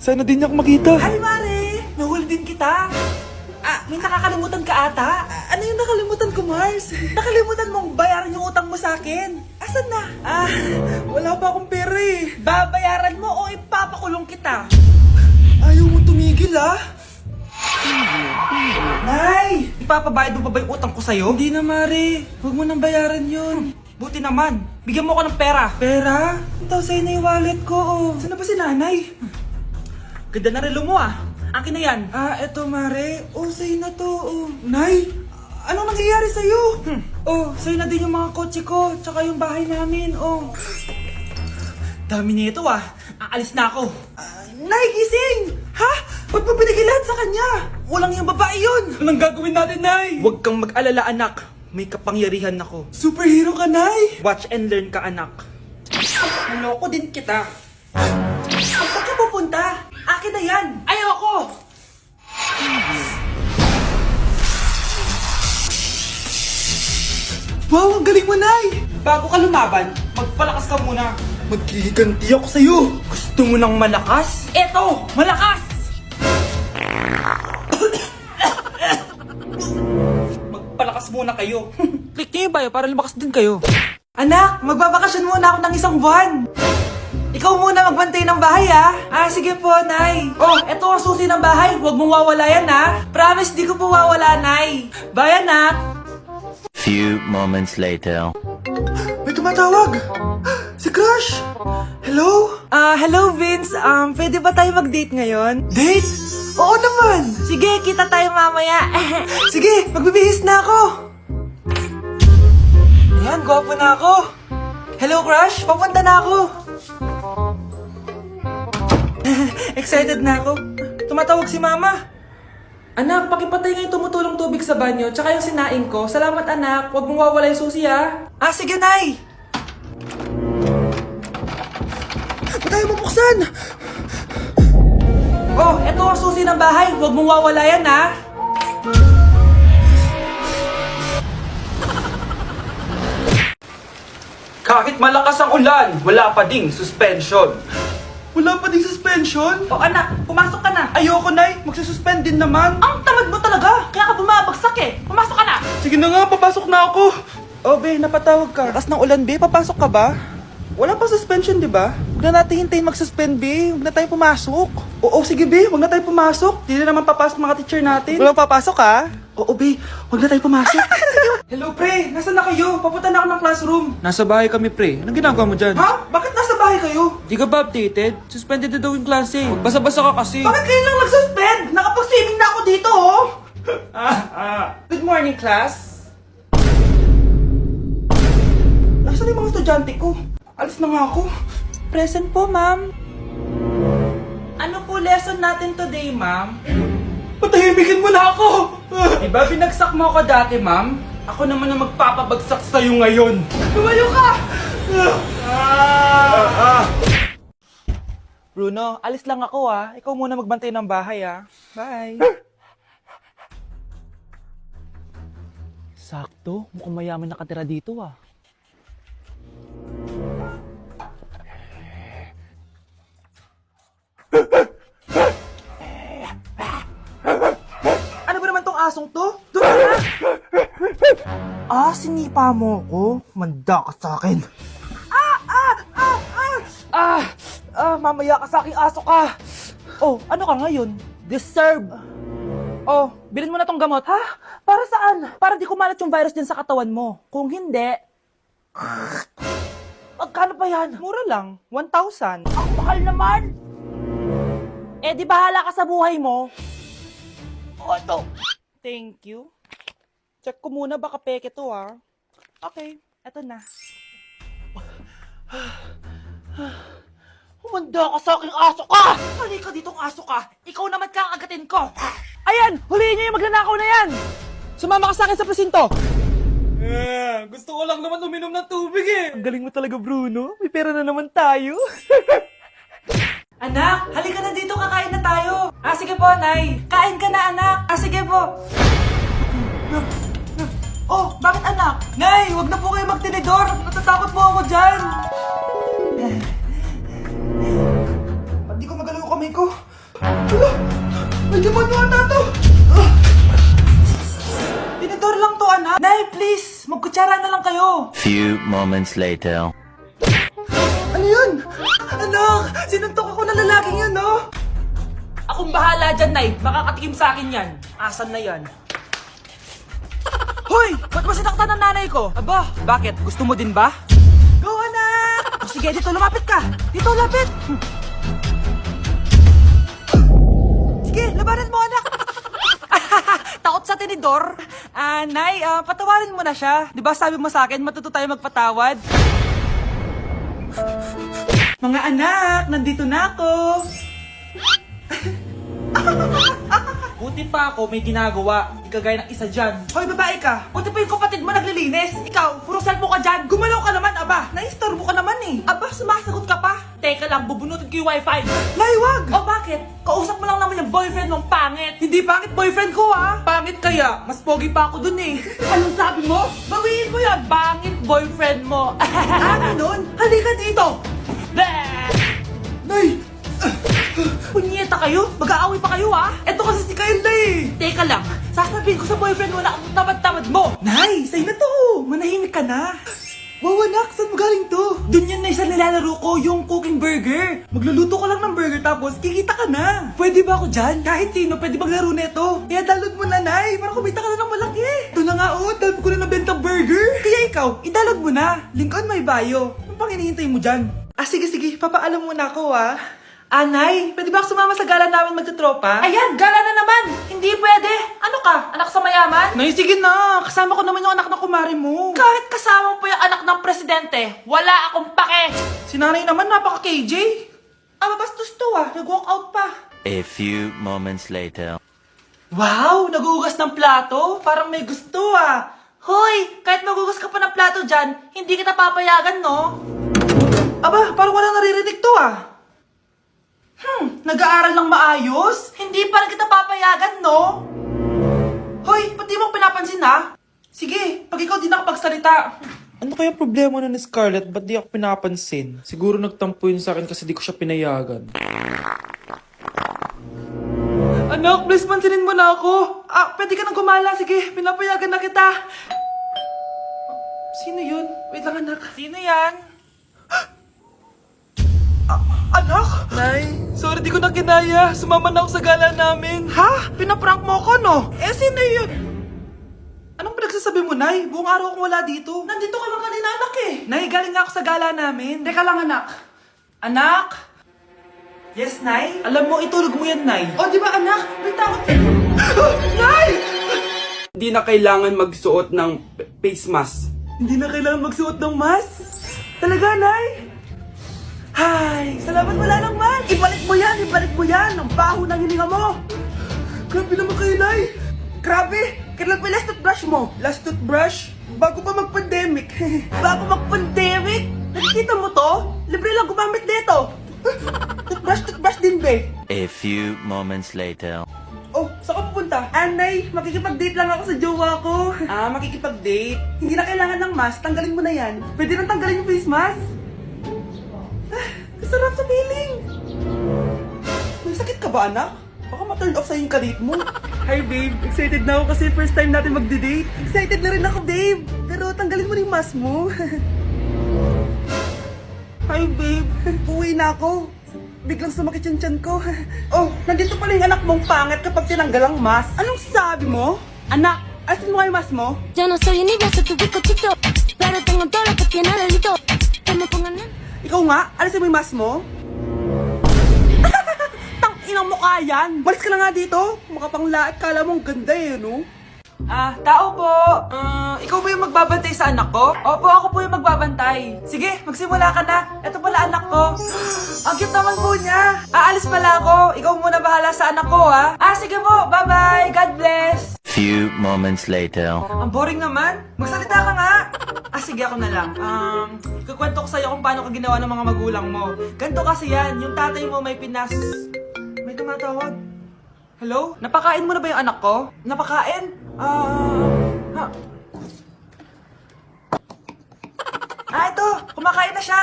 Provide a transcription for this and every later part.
Sana din niya ako makita. Hi, Mare! Nahuli din kita. May nakakalimutan ka ata. Ano yung nakalimutan ko, Mars? Nakalimutan mong bayaran yung utang mo sa akin. Asan na? Wala pa akong pera eh. Babayaran mo o ipapakulong kita? Ayaw mo tumigil Nay! Ipapabayad mo pa ba yung utang ko sa'yo? Hindi na, Mare. Huwag mo nang bayaran yun. Buti naman. Bigyan mo ko ng pera. Pera? Ito sa'yo na yung wallet ko. Saan na ba si nanay? Ganda na relo mo Akin na yan. Eto, Mare. Sa'yo na to. Nay, anong nangyayari sa'yo? Sa'yo na din yung mga kotse ko, tsaka yung bahay namin. Dami nito Aalis na ako. Nay, gising! Ha? Ba't mo binigay lahat sa kanya? Walang yung babae yun. Anong gagawin natin, Nay? Huwag kang mag-alala, anak. May kapangyarihan ako. Superhero ka, Nay! Watch and learn ka, anak. Naloko din kita. Saan ka pupunta? Akin na yan. Ayoko! Wow, ang galing mo, Nay! Bago ka lumaban, magpalakas ka muna. Maghihiganti ako sa'yo! Gusto mo ng malakas? Eto! Malakas! Magpalakas muna kayo. Click niyo yung bio para lumakas din kayo. Anak, magbabakasyon muna ako ng isang buwan! Ikaw muna magbantay ng bahay, sige po, Nay. Eto ang susi ng bahay. Huwag mong wawala yan, Promise, di ko po wawala, Nay. Bye, anak! Few moments later. May tumatawag! Si Crush! Hello? Hello, Vince. Pwede ba tayo mag-date ngayon? Date? Oo naman! Sige, kita tayo mamaya. Sige, magbibihis na ako! Ayan, gwapo na ako. Hello, Crush. Papunta na ako. Excited na ako. Tumatawag si Mama. Anak, pakipatay nga yung tumutulong tubig sa banyo, tsaka yung sinaing ko. Salamat, anak. Huwag mong wawala yung susi, sige, Nay! Ba't tayo mabuksan? Eto ang susi ng bahay. Huwag mong wawala yan, Kahit malakas ang ulan, wala pa ding suspension. Wala pa din suspension? Anak, pumasok ka na. Ayoko, Nay. Magsususpend din naman. Ang tamad mo talaga. Kaya ka bumabagsak Pumasok ka na. Sige na nga, papasok na ako. Be, napatawag ka. Lakas ng ulan, Be. Papasok ka ba? Wala pa suspension, di ba? Huwag na natin hintayin mag-suspend, Be. Huwag na tayo pumasok. Oo, sige, Be. Huwag na tayo pumasok. Hindi na naman papasok mga teacher natin. Walang papasok, Oo, Be. Huwag na tayo pumasok. Hello, pre. Nasaan na kayo? Papunta na ako ng classroom. Nasa bahay kami, pre. Anong ginagawa mo dyan? Ha? Bakit nasa bahay kayo? Di ka ba updated? Suspended na daw yung klase. Basa-basa ka kasi. Bakit kayo lang nag-suspend? Nakapag-swimming na ako dito, Good morning, class. Nasaan yung mga estudyante ko? Alis na nga ako. Present po, ma'am. Ano po lesson natin today, ma'am? Patahimikin mo na ako! Diba binagsak mo ako dati, ma'am? Ako naman ang magpapabagsak sa'yo ngayon. Lumayo ka! Bruno, alis lang ako, Ikaw muna magbantay ng bahay, Bye. Sakto, mukhang mayaman nakatira dito, Ano ba naman tong asong to? Doon na! Sinipa mo ko? Manda ka sa akin. Mamaya ka sa aking aso ka. Ano ka ngayon? Deserve. Bilhin mo na tong gamot. Ha? Para saan? Para di kumalat yung virus din sa katawan mo. Kung hindi... Magkano pa yan? Mura lang. 1,000. Ang mahal naman! Di bahala ka sa buhay mo. Ito. Thank you. Check ko muna, baka peke to, Okay, eto na. Humanda ka sa aking aso ka! Halika ditong aso ka! Ikaw naman kakagatin ko! Ayan! Huliin niyo yung magnanakaw na yan! Sumama ka sa akin sa presinto! Gusto ko lang naman uminom ng tubig Ang galing mo talaga, Bruno. May pera na naman tayo. Anak, halika na dito, kakain na tayo. Sige po, Nay. Kain ka na, anak. Sige po. Bakit anak? Nay, wag na po kayo magtinidor. Natatakot po ako dyan. Ba't di ko magalaw yung kamay ko? Hala! May demonyo ata to! Tinidor lang to, anak. Nay, please, magkutsara na lang kayo. Few moments later. Ano yun? Anak, sinuntok ako ng lalaking yun, no? Akong bahala dyan, Nay. Makakatikim sa akin yan. Asan na yan? Hoy! Ba't mo sinaktan ng nanay ko? Aba, bakit? Gusto mo din ba? Go, anak! O sige, dito, lumapit ka. Dito, lapit. Sige, labanan mo, anak. Takot sa tinidor? Nay, patawarin mo na siya. Di ba sabi mo sa akin, matuto tayo magpatawad? Mga anak, nandito na ako. Buti pa ako may ginagawa. Di kagaya ng isa dyan. Hoy, babae ka. Buti pa yung kapatid mo naglilinis. Ikaw, puro cellphone ka dyan. Gumalaw ka naman, aba. Naistorbo ka naman eh. Aba, sumasagot ka pa. Teka lang, bubunutin ko yung wifi. Laywag! O bakit? Kausap mo lang naman yung boyfriend mong pangit. Hindi pangit boyfriend ko ah. Pangit kaya? Mas pogi pa ako dun eh. Anong sabi mo? Bawiin mo yan. Pangit boyfriend mo. Ganun? Halika dito. Nay! Punyeta kayo? Mag-aaway pa kayo ha? Eto kasi si Kyle na eh. Teka lang, sasabihin ko sa boyfriend mo na ang tamad-tamad mo. Nay, sa'yo na to. Manahimik ka na. Wow anak, saan mo galing to? Dun yun na isa nilalaro ko, yung cooking burger. Magluluto ka lang ng burger tapos kikita ka na. Pwede ba ako dyan? Kahit sino, pwede maglaro nito. Kaya download mo na, Nay, para kumita ka na ng malaki. Ito na nga oh, dami ko na nabentang burger. Kaya ikaw, i-download mo na. Link on my bio. Ano pang hinihintay mo dyan? Sige, papaalam muna ako ah. Anay, pwede ba ako sumama sa gala namin magtutropa? Ayan, gala na naman! Hindi pwede! Ano ka? Anak sa mayaman? Nay, sige na! Kasama ko naman yung anak ng kumari mo. Kahit kasama mo pa yung anak ng presidente, wala akong pake! Si nanay naman, napaka-KJ. Bastos to ah, nag-walk out pa. A few moments later. Wow, nagugas ng plato? Parang may gusto ah. Hoy, kahit magugas ka pa ng plato dyan, hindi kita papayagan, no? Parang walang naririnig to ah. Nag-aaral ng maayos? Hindi pa rin kita papayagan, no? Hoy, pati mo pinapansin, ha? Sige, pag ikaw di nakapagsalita. Ano kaya problema na ni Scarlett? Ba't di ako pinapansin? Siguro nagtampo yun sa akin kasi di ko siya pinayagan. Anak, please pansinin mo na ako. Pwede ka nang gumala. Sige, pinapayagan na kita. Sino yun? Wait lang, anak. Sino yan? Anak? Nay? Sorry, di ko na kinaya. Sumama na ako sa gala namin. Ha? Pinaprank mo ako, no? Sino yun? Anong pinagsasabi mo, Nay? Buong araw akong wala dito. Nandito ka lang kanina, anak eh. Nay, galing nga ako sa gala namin. Teka lang, anak. Anak? Yes, Nay? Alam mo, itulog mo yan, Nay. O, di ba, anak? May takot. Nay! Hindi na kailangan magsuot ng face mask. Hindi na kailangan magsuot ng mask? Talaga, Nay? Hay, salamat wala lang man. Ibalik mo yan. Ang baho ng hininga mo. Grabe naman kayo, Nay. Grabe. Kailan pa yung last toothbrush mo? Last toothbrush? Bago pa mag-pandemic. Bago mag-pandemic? Nakikita mo to? Libre lang gumamit dito. Toothbrush din, be. A few moments later. Oh, saan ka pupunta? Anay, makikipag-date lang ako sa jowa ko. Makikipag-date? Hindi na kailangan ng mask. Tanggalin mo na yan. Pwede nang tanggalin yung face mask? Sarap sa feeling! May sakit ka ba, anak? Baka ma-turn off sa'yo yung karit mo. Hi, babe. Excited na ako kasi first time natin magde-date. Excited na rin ako, babe. Pero tanggalin mo rin yung mask mo. Hi, babe. Uwi na ako. Biglang sumakit yung tiyan ko. Oh, nandito pala yung anak mong pangit kapag tinanggal ang mask. Anong sabi mo? Anak, asin mo nga yung mask mo? Yo no soy niña, soy tu bizcochito, pero tengo todo lo que tiene delito. Que me pongan en... Ikaw nga, alisin mo yung mask mo. Tang-inang mukha yan. Malis ka na nga dito. Makapanglaat, kala mong ganda eh, no? Tao po. Ikaw ba yung magbabantay sa anak ko? Opo, ako po yung magbabantay. Sige, magsimula ka na. Ito pala anak ko. Ang cute naman po niya. Aalis pala ako. Ikaw muna bahala sa anak ko, ha? Sige po. Bye-bye. God bless. Few moments later. Ang boring naman. Magsalita ka nga. Sige, ako na lang. Kukwento ko sa'yo kung paano ka ginawa ng mga magulang mo. Ganto kasi yan. Yung tatay mo may pinas... May tumatawag. Hello? Napakain mo na ba yung anak ko? Napakain? Ito! Kumakain na siya!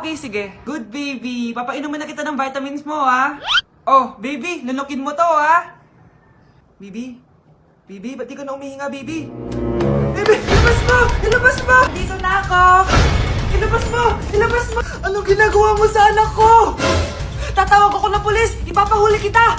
Okay, sige. Good baby. Papainumin na kita ng vitamins mo, ha? Oh, baby, lunukin mo to, ha? Baby? Baby, ba't di ka na umihinga, baby? Baby, ilabas mo! Ilabas mo! Dito na ako! Ilabas mo! Ilabas mo! Anong ginagawa mo sa anak ko? Tatawag ako ng pulis! Ipapahuli kita!